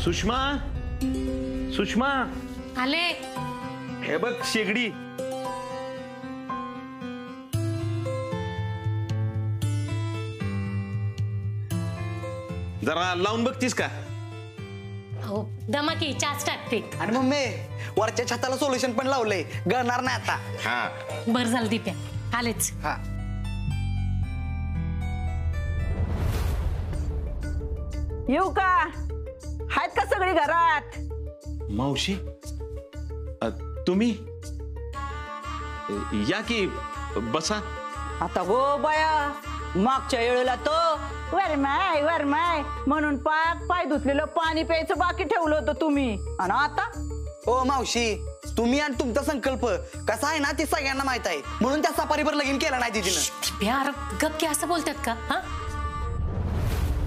सुषमा, सुषमा आले. हे बघ शेगडी. जरा लावून बघतीस का? हो दमाकी चहाच टाकते. आणि मम्मी वरच्या छताला सोल्युशन पण लावलंय, गळणार नाही आता. हा बर झालं दिप्या आलेच. हा येऊ का? आहेत का सगळी घरात? मावशी तुम्ही या की बसा. आता गो बाया, मागच्या वेळेला तो वर माय म्हणून पाक पाय धुतलेलं पाणी प्यायचं बाकी ठेवलं होतं तुम्ही, आणि आता ओ मावशी, तुम्ही आणि तुमचा संकल्प कसा आहे ना ते सगळ्यांना माहित आहे, म्हणून त्या सफारीवर लगीन केलं नाही तिनं. दिप्या गप्पी असं बोलतात का? हा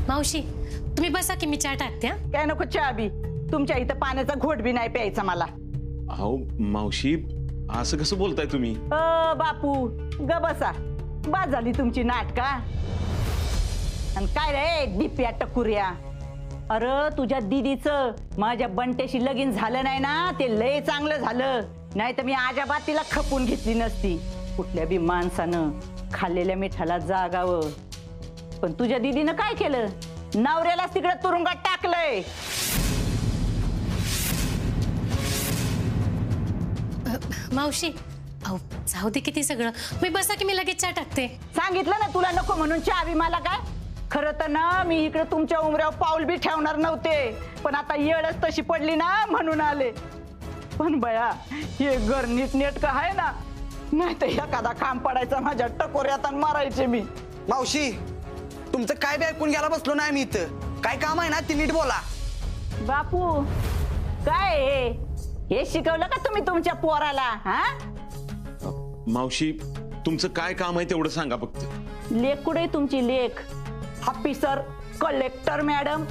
मावशी तुम्ही बसा की मी चहा टाकते. हा काय नको चहा बी, तुमच्या इथं पाण्याचा घोट बी नाही प्यायचा मला. अहो मावशी असं कसं बोलताय तुम्ही? बापू ग बसा, बाद झाली तुमची नाटका. आणि काय रे दिप्या टकुऱ्या, अरे तुझ्या दीदीचं माझ्या बंट्याशी लगीन झालं नाही ना, ते लय चांगलं झालं. नाही तर मी आजाबात तिला खपून घेतली नसती. कुठल्या बी माणसानं खाल्लेल्या मिठाला जागावं. पण तुझ्या दीदीनं काय केलं? नवऱ्यालाच तिकडे तुरुंगात टाकलंय. मावशी अहो जाऊ दे किती सगळं, मी बसा की मी लगेच चहा टाकते. सांगितलं ना तुला नको म्हणून चहा बी मला काय. खरं तर ना मी इकडे तुमच्या उमऱ्यावर पाऊल बी ठेवणार नव्हते, पण आता येळच तशी पडली ना म्हणून आले. पण बया हे घर नीटनेटकं आहे ना, नाही तर एखादा काम पडायचा माझ्या टकोऱ्यात आणि मारायचे मी. मावशी तुमचं काय बी ऐकून घ्यायला बसलो नाही मी इथं. काय काम आहे ना ती नीट बोला. बापू काय हे शिकवलं का तुम्ही तुमच्या पोराला? हा मावशी तुमचं काय काम आहे तेवढं सांगा फक्त. लेख कुठे तुमची लेख? Officer collector madam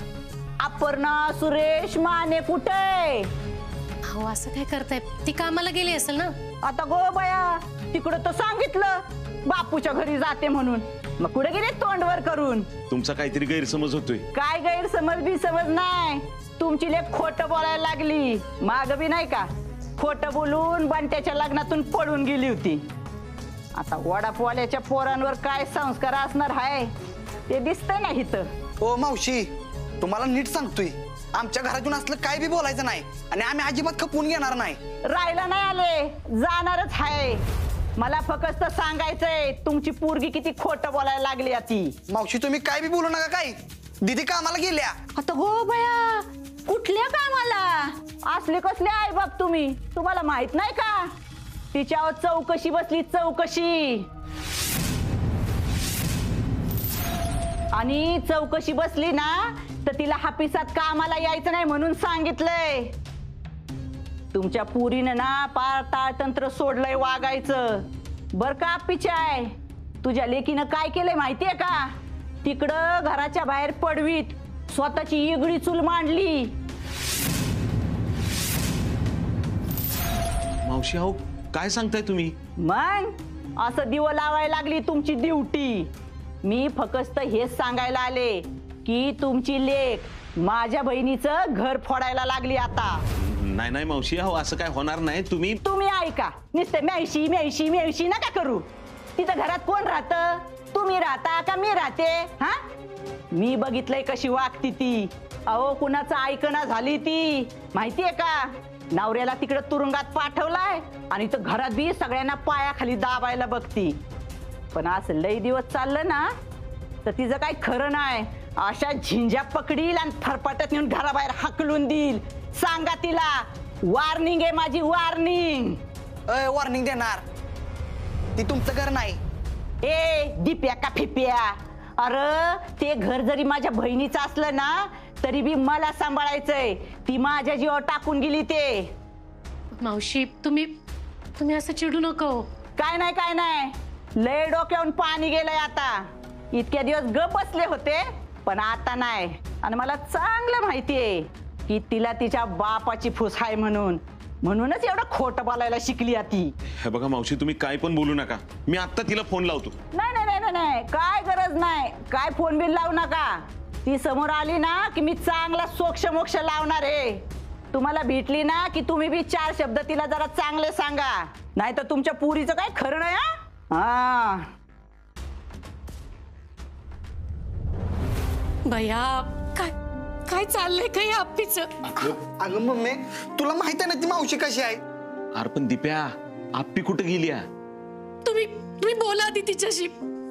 Aparna Suresh Mane कुठे? अहो असं काय करताय, ती कामाला गेली असेल ना. आता गो बया, तिकडं तर सांगितलं बापूच्या घरी जाते म्हणून, मग कुठे गेले तोंडवर करून? तुमचा काहीतरी गैरसमज होतोय. काय गैरसमज बी समज नाही, तुमची लेख खोटं बोलायला लागली. माग बी नाही का खोटं बोलून बंट्याच्या लग्नातून पळून गेली होती. आता वडापवाल्याच्या पोरांवर काय संस्कार असणार आहे ते दिसतंय ना इथं. ओ मावशी तुम्हाला नीट सांगतोय, आमच्या घरातून असलं काय बी बोलायचं नाही, आणि आम्ही अजिबात खपून घेणार नाही. राहायला नाही आले, जाणारच आहे. मला फक्त सांगायचंय तुमची पोरगी किती खोटं बोलायला लागली ती. मावशी तुम्ही काय बी बोलू नका. काय दीदी कामाला गेल्या. आता गो बया, कुठल्या कामाला? असले कसले आहे बाप तुम्ही, तुम्हाला माहित नाही का? तिच्यावर चौकशी बसली, चौकशी. आणि चौकशी बसली ना तर तिला हापिसात कामाला यायचं नाही म्हणून सांगितलंय. तुमच्या पुरीनं ना पार ताळतंत्र सोडलंय वागायचं. बर का पिचाय, तुझ्या लेकीनं काय केलंय माहितीये का? तिकडं घराच्या बाहेर पडवीत स्वतःची इगडी चूल मांडली. मावशी अहो काय सांगताय तुम्ही? मग असं दिव लावायला लागली तुमची ड्युटी. मी फक्त हेच सांगायला आले की तुमची लेक माझ्या बहिणीचं घर फोडायला लागली आता. नाही नाही मावशी अहो असं काय होणार नाही. तुम्ही ऐका, नुसते म्याशी म्याशी म्याशी नका करू. तिथं घरात कोण राहतं? तुम्ही राहता का मी राहते? हा मी बघितलंय कशी वागती ती. अहो कुणाचं ऐकणं झाली ती माहितीये का? नवऱ्याला तिकडे तुरुंगात पाठवलाय आणि इथं घरात बी सगळ्यांना पायाखाली दाबायला बघती. पण असं लई दिवस चाललं ना तर तिचं काही खरं नाही. अशा झिंज्या पकडील आणि फरफाट्यात नेऊन घराबाहेर हाकलून देईल. सांगा तिला, वॉर्निंग आहे माझी, वॉर्निंग. वॉर्निंग देणार? ती तुमचं घर नाही. ए दिप्या का फिप्या, अरे ते घर जरी माझ्या बहिणीचं असलं ना तरी बी मला सांभाळायचंय. ती माझ्या जीवावर टाकून गेली ते. मावशी तुम्ही असं चिडू नको. काय नाही, लय डोक्यावरून पाणी गेलंय आता. इतक्या दिवस गप बसले होते पण आता नाही. आणि मला चांगलं माहितीये की तिला तिच्या बापाची फुस आहे म्हणूनच एवढं खोटं बोलायला शिकली ती. हे बघा मावशी तुम्ही काय पण बोलू नका. मी आता तिला फोन लावतो. नाही, काय गरज नाही. काय फोन बिल लावू नका. ती समोर आली ना की मी चांगला सोक्ष मोक्ष लावणार आहे. तुम्हाला भेटली ना की तुम्ही बी 4 शब्द तिला जरा चांगले सांगा, नाही तर तुमच्या पुरीचं काय खरं नाही. हा भैया काय काय चाललंय काय आप्पीचं? अगं मम्मी, तुला माहित आहे ना ती मावशी कशी आहे. अरे पण दिप्या, आप्पी कुठं गेली या? तुम्ही बोला आधी तिच्याशी.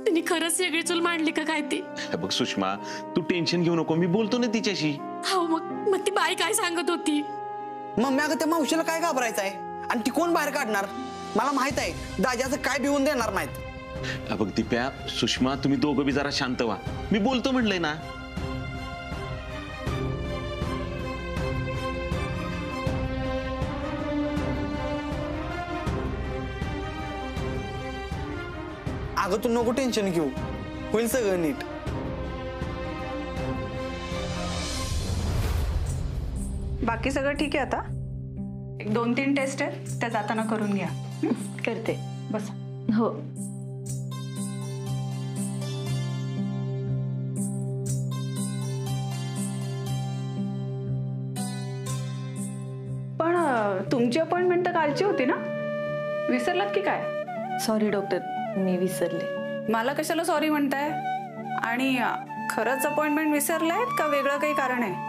तिने खरंच वेगळी चूल मांडली का काय ती? हे बघ सुषमा, तू टेन्शन घेऊ नको, मी बोलतो ना तिच्याशी. हो मग ती बाई काय सांगत होती? मम्मी अगं त्या मावशीला काय घाबरायचं आहे, आणि ती कोण बाहेर काढणार. मला माहित आहे दाजाचं काय भिवून देणार नाहीत. हे बघ दिप्या, सुषमा, तुम्ही दोघं बी जरा शांत व्हा. मी बोलतो म्हणलंय ना. अगं तू नको टेन्शन घेऊ, होईल सगळं नीट. बाकी सगळं ठीक आहे. आता 1-2-3 टेस्ट आहेत, त्या जाताना करून घ्या. करते. बस. हो. पण तुमची अपॉइंटमेंट तर कालची होती ना, विसरलात की काय? सॉरी डॉक्टर, मी विसरले. मला कशाला सॉरी म्हणताय? आणि खरंच अपॉइंटमेंट विसरलायत का वेगळं काही कारण आहे?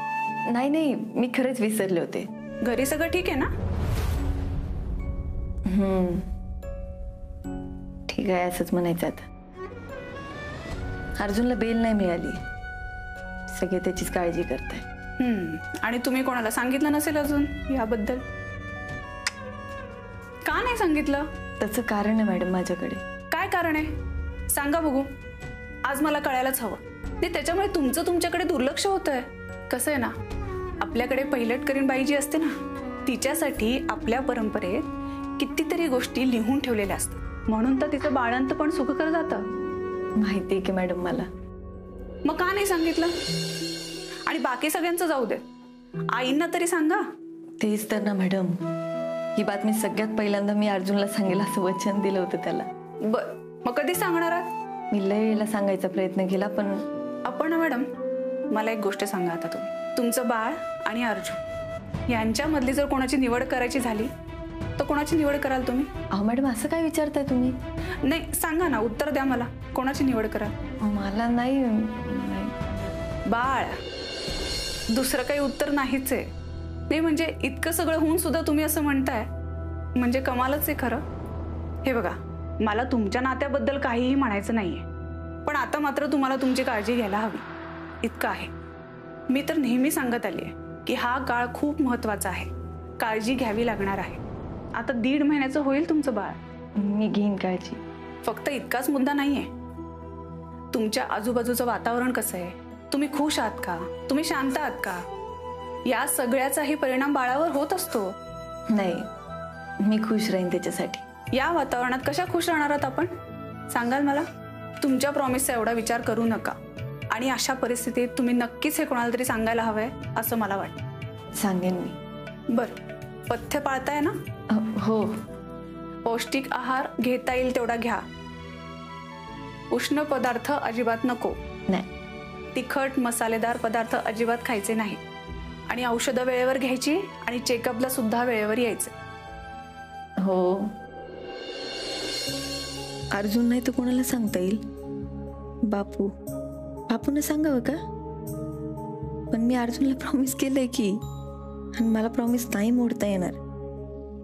नाही नाही, मी खरंच विसरले होते. घरी सगळं ठीक आहे ना? ठीक आहे, असंच म्हणायचं आता. अर्जुनला बेल नाही मिळाली, सगळे त्याचीच काळजी करताय. आणि तुम्ही कोणाला सांगितलं नसेल अजून याबद्दल? का नाही सांगितलं? त्याचं कारण आहे मॅडम माझ्याकडे. काय कारण आहे सांगा बघू. आज मला कळायलाच हवं. नाही त्याच्यामुळे तुमचं तुमच्याकडे दुर्लक्ष होतंय. कसं आहे ना, आपल्याकडे पैलटकरीण बाई जी असते ना, तिच्यासाठी आपल्या परंपरेत कितीतरी गोष्टी लिहून ठेवलेल्या असतात. म्हणून तर तिचं बाळंत पण सुखकर जातं. माहिती आहे की मॅडम मला. मग का नाही सांगितलं? आणि बाकी सगळ्यांचं जाऊ दे, आईंना तरी सांगा. तेच तर ना मॅडम, ही बातमी सगळ्यात पहिल्यांदा मी अर्जुनला सांगेल असं वचन दिलं होतं त्याला. बर, मग कधी सांगणार आहात? मी लय वेळेला सांगायचा प्रयत्न केला, पण आपण ना मॅडम, मला एक गोष्ट सांगा आता. तुमचं बाळ आणि अर्जुन यांच्यामधली जर कोणाची निवड करायची झाली तर कोणाची निवड कराल तुम्ही? अहो मॅडम, असं काय विचारताय तुम्ही? नाही सांगा ना, उत्तर द्या मला. कोणाची निवड कराल? मला नाही. बाळ, दुसरं काही उत्तर नाहीच आहे. नाही म्हणजे इतकं सगळं होऊन सुद्धा तुम्ही असं म्हणताय म्हणजे कमालच आहे खरं. हे बघा, मला तुमच्या नात्याबद्दल काहीही म्हणायचं नाहीये, पण आता मात्र तुम्हाला तुमची काळजी घ्यायला हवी इतकं आहे. मी तर नेहमी सांगत आली आहे की हा काळ खूप महत्वाचा आहे, काळजी घ्यावी लागणार आहे. आता 1.5 महिन्याचं होईल तुमचं बाळ. मी घेईन काळजी. फक्त इतकाच मुद्दा नाहीये, तुमच्या आजूबाजूचं वातावरण कसं आहे, तुम्ही खुश आहात का, तुम्ही शांत आहात का, या सगळ्याचाही परिणाम बाळावर होत असतो. नाही, मी खुश राहीन त्याच्यासाठी. या वातावरणात कशा खुश राहणार आहात आपण सांगाल मला? तुमच्या प्रॉमिसचा एवढा विचार करू नका. आणि अशा परिस्थितीत तुम्ही नक्कीच हे कोणाला तरी सांगायला हवंय असं मला वाटतं. सांगेन मी. बरं, पथ्य पाळताय ना? हो. पौष्टिक आहार घेता येईल तेवढा घ्या. उष्ण पदार्थ अजिबात नको. नाही. तिखट मसालेदार पदार्थ अजिबात खायचे नाही. आणि औषधं वेळेवर घ्यायची आणि चेकअपला सुद्धा वेळेवर यायचं. हो. अर्जुन नाही तर कोणाला सांगता येईल? बापूंना सांगावं का? पण मी अर्जुनला प्रॉमिस केलंय की, आणि मला प्रॉमिस नाही मोडता येणार.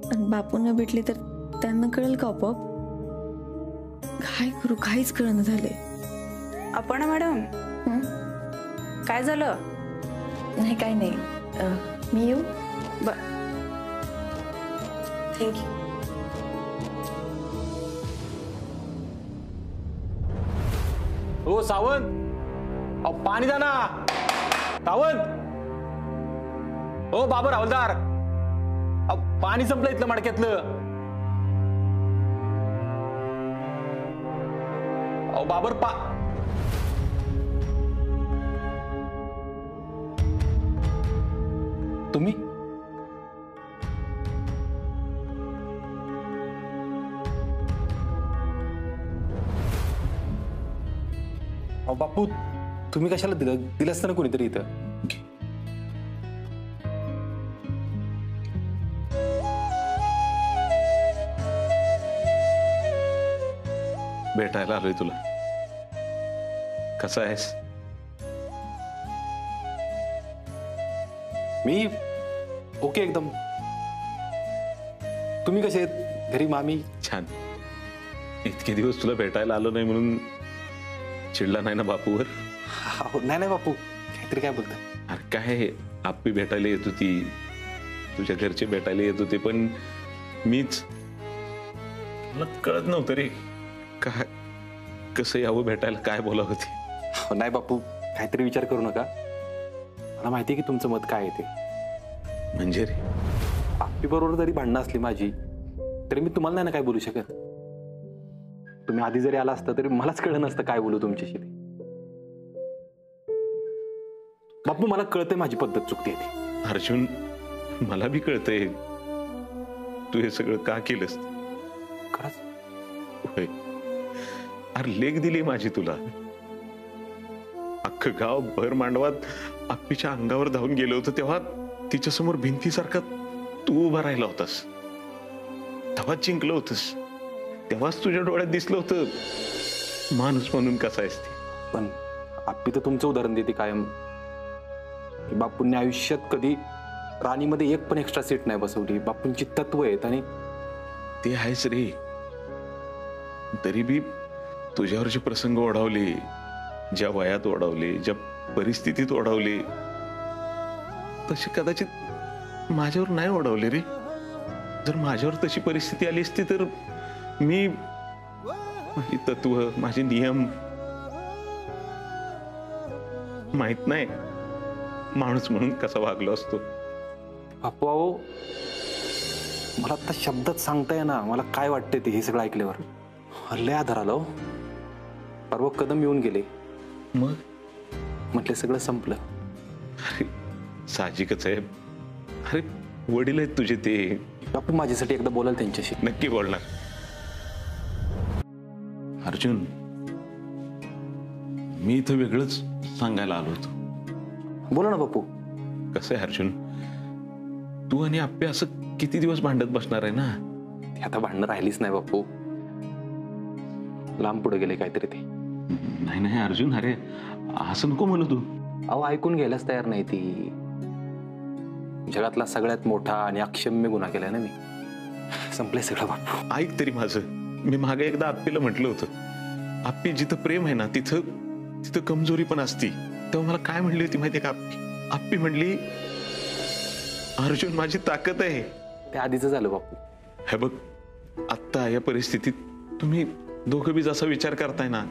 आणि बापूंना भेटले तर त्यांना कळेल का आपोआप? काय करू, काहीच कळणं झालंय. आपण मॅडम, काय झालं? नाही, काय नाही. मी येऊ? बरं, थँक्यू. हो सावंत, अहो पाणी द्या ना सावंत. हो बाबर हवलदार, अहो पाणी संपलं इथलं मडक्यातलं. अहो बाबर तुम्ही? अहो बापू, तुम्ही कशाला दिलं असतं ना कोणीतरी इथं. भेटायला आलोय तुला. कसा आहेस? मी ओके एकदम. तुम्ही कसे आहेत? घरी मामी? छान. इतके दिवस तुला भेटायला आलो नाही म्हणून चिडला नाही ना बापूवर? नाही बापू, काहीतरी काय बोलताय? अरे काय, आप्पी भेटायला येत होती, तुझ्या घरचे भेटायला येत होते, पण मीच, मला कळत नव्हतं रे काय कसं यावं भेटायला, काय बोलावं ते. नाही बापू, काहीतरी विचार करू नका. मला माहिती आहे की तुमचं मत काय आहे ते. म्हणजे रे? आप्पी बरोबर जरी भांडणं असली माझी तरी मी तुम्हाला नाही ना काय बोलू शकत. तुम्ही आधी जरी आला असता तरी मलाच कळलं नसतं काय बोलू तुमच्याशी ते. बापू मला कळतंय माझी पद्धत चुकते ती. अर्जुन, मला बी कळतंय तू हे सगळं का केलंस. खरंच? होय. अरे लेख दिली माझी तुला. अख्खं गाव भर मांडवात आप्पीच्या अंगावर धावून गेलं होतं तेव्हा तिच्यासमोर भिंतीसारखा तू उभा राहिला होतास. तेव्हाच जिंकलं होतस. तेव्हाच तुझ्या डोळ्यात दिसलं होतं माणूस म्हणून कसा आहेस ते. पण आप्पी तर तुमचं उदाहरण देते कायम की बापूंनी आयुष्यात कधी राणीमध्ये एक पण एक्स्ट्रा सीट नाही बसवली. बापूंची तत्व आहेत आणि ते आहेच रे. तरी बी तुझ्यावर जे प्रसंग ओढावले, ज्या वयात ओढावले, ज्या परिस्थितीत ओढावले, तसे कदाचित माझ्यावर नाही ओढावले रे. जर माझ्यावर तशी परिस्थिती आली असती तर मी माझी तत्व, माझे नियम, माहित नाही माणूस म्हणून कसा वागलो असतो. बापू अहो, मला आता शब्दात सांगताय ना मला काय वाटतंय ते. हे सगळं ऐकल्यावर लय आधार आला. परवा कदम येऊन गेले, मग म्हटले सगळं संपलं. अरे साहजिकच आहे. अरे वडील आहेत तुझे ते. बापू माझ्यासाठी एकदा बोलाल त्यांच्याशी. नक्की बोलणार. अर्जुन, मी इथं वेगळंच सांगायला आलो होतो. बोला ना बापू. कसं आहे अर्जुन, तू आणि आप्पे असं किती दिवस भांडत बसणार आहे ना? ते आता भांडणं राहिलीच नाही बापू. लांब पुढे गेले काहीतरी ते. नाही नाही अर्जुन, अरे असं नको म्हणू तू. अहो ऐकून घ्यायलाच तयार नाही ती. जगातला सगळ्यात मोठा आणि अक्षम्य गुन्हा केलाय ना मी. संपलंय सगळं बापू. ऐक तरी माझं. मी मागे एकदा आप्पीला म्हटलं होतं, आप्पी जिथं प्रेम आहे ना तिथं तिथं कमजोरी पण असती. तेव्हा मला काय म्हणली होती माहितीये का आप्पी? आप्पी म्हणली, अर्जुन माझी ताकद आहे. ते आधीच झालं बापू. हे बघ, आत्ता या परिस्थितीत तुम्ही दोघं बी जसा विचार करताय ना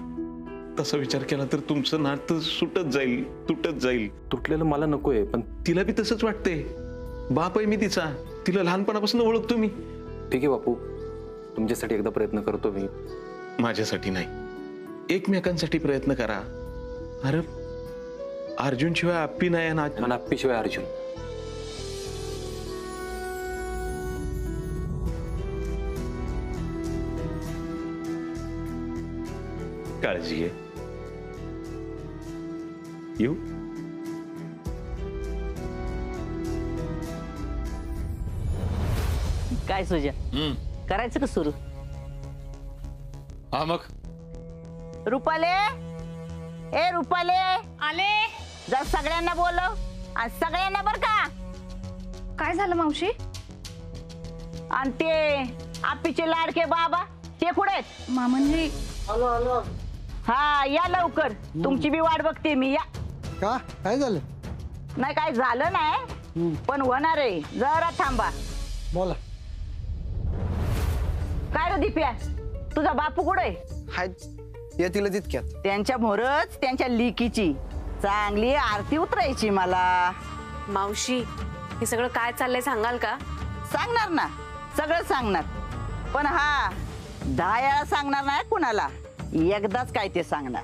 तसा विचार केला तर तुमचं नातं सुटत जाईल, तुटत जाईल. तुटलेलं मला नकोय, पण तिला बी तसंच वाटतंय. बाप आहे मी तिचा. तिला लहानपणापासून ओळखतो मी. ठीक आहे बापू, तुमच्यासाठी एकदा प्रयत्न करतो मी. माझ्यासाठी नाही, एकमेकांसाठी प्रयत्न करा. अरे अर्जुन शिवाय आप्पी नाही ना. आणि आप्पीशिवाय अर्जुन. काळजी आहे. येऊ? काय सुजा, करायचं का सुरू? हा मग. रुपाले, ए रुपाले, आले. जर सगळ्यांना बोलव आणि सगळ्यांना बर का. काय झालं मावशी? आणि ते आप्पीचे लाडके बाबा ते कुठे आहेत? मामांनी. हा या लवकर, तुमची बी वाट बघते मी. या. का काय झालं? नाही काय झालं नाही, पण होणार आहे. जरा थांबा. बोला. काय रे दिप्या, तुझा बापू कुठे? हाय येतील तितक्यात. त्यांच्या मोरच त्यांच्या लिकीची चांगली आरती उतरायची मला. मावशी, हे सगळं काय चाललंय सांगाल का? सांगणार ना, सगळं सांगणार. पण हा 10 वेळा सांगणार नाही कुणाला, एकदाच काय ते सांगणार.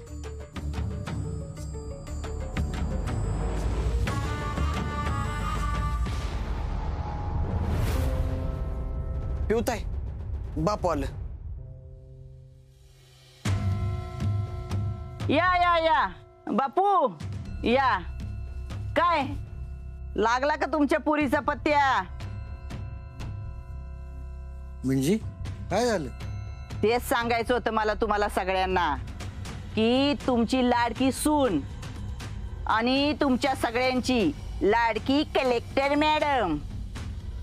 पिवताय बापू आलं. या या या, बापू या. काय लागला का तुमच्या पुरीचा पत्त्या? म्हणजे काय झालं? तेच सांगायचं होतं मला तुम्हाला सगळ्यांना की तुमची लाडकी सून आणि तुमच्या सगळ्यांची लाडकी कलेक्टर मॅडम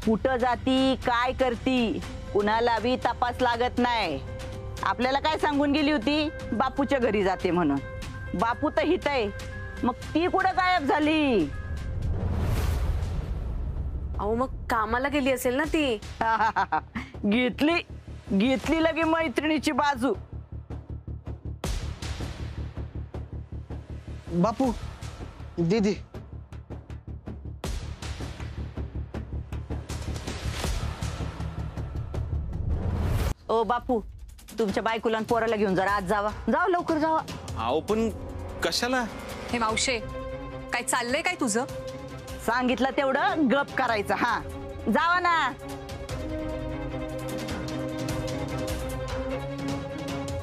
कुठं जाती काय करती कुणाला बी तपास लागत नाही. आपल्याला काय सांगून गेली होती? बापूच्या घरी जाते म्हणून. बापू तर हित आहे, मग ती कुठं गायब झाली? अहो मग कामाला गेली असेल ना ती. घेतली लगे मैत्रिणीची बाजू. बापू दीदी ओ बापू तुमच्या बायकोला आणि पोराला घेऊन जरा आज जावा. लवकर जावा. अहो पण कशाला? हे मावशे काय चाललंय काय तुझं? सांगितलं तेवढं गप करायचं. हा जावा ना.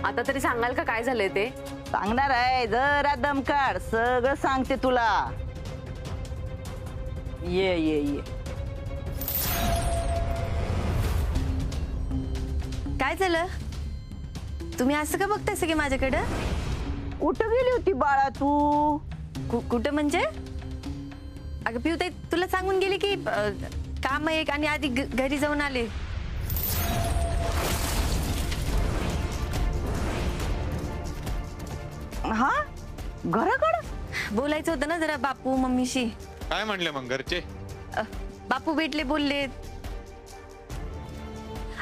आता तरी सांगाल का काय झालंय ते? सांगणार आहे, जरा दम काढ, सगळं सांगते तुला. ये ये ये. काय झालं? तुम्ही असं का बघताय सगळे माझ्याकडं? कुठं गेली होती बाळा तू? कुठं म्हणजे? अगं पिऊताई तुला सांगून गेली की काम आहे आणि आधी घरी जाऊन आले. हा घराकडं बोलायचं होतं ना जरा बापू मम्मीशी. काय म्हणले मग घरचे? बापू भेटले बोलले.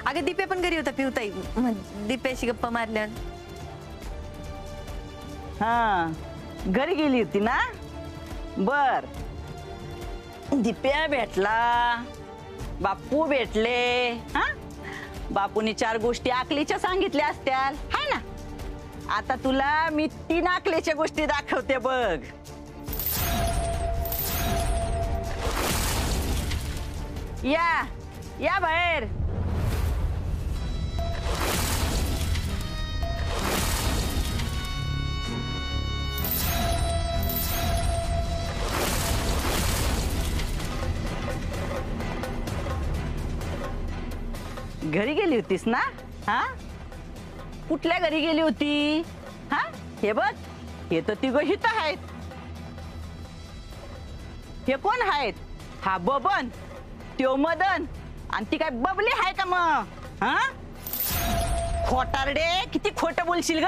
अगं दिप्या पण घरी होता पिऊताई, दिप्याशी गप्पा मारल्या. हा घरी गेली होती ना. बर दिप्या भेटला, बापू भेटले. हा बापूने 4 गोष्टी आकलीच्या सांगितल्या असत्याल हाय ना. आता तुला मी 3 आकलीच्या गोष्टी दाखवते बघ. या बाहेर. घरी गेली होतीस ना? हा कुठल्या घरी गेली होती? हा हे बघ, हे तर तिघ हित आहेत. हे कोण आहेत? हा बबन, त्यो मदन आणि ती काय बबली आहे का मग? हा खोटारडे, किती खोटं बोलशील ग.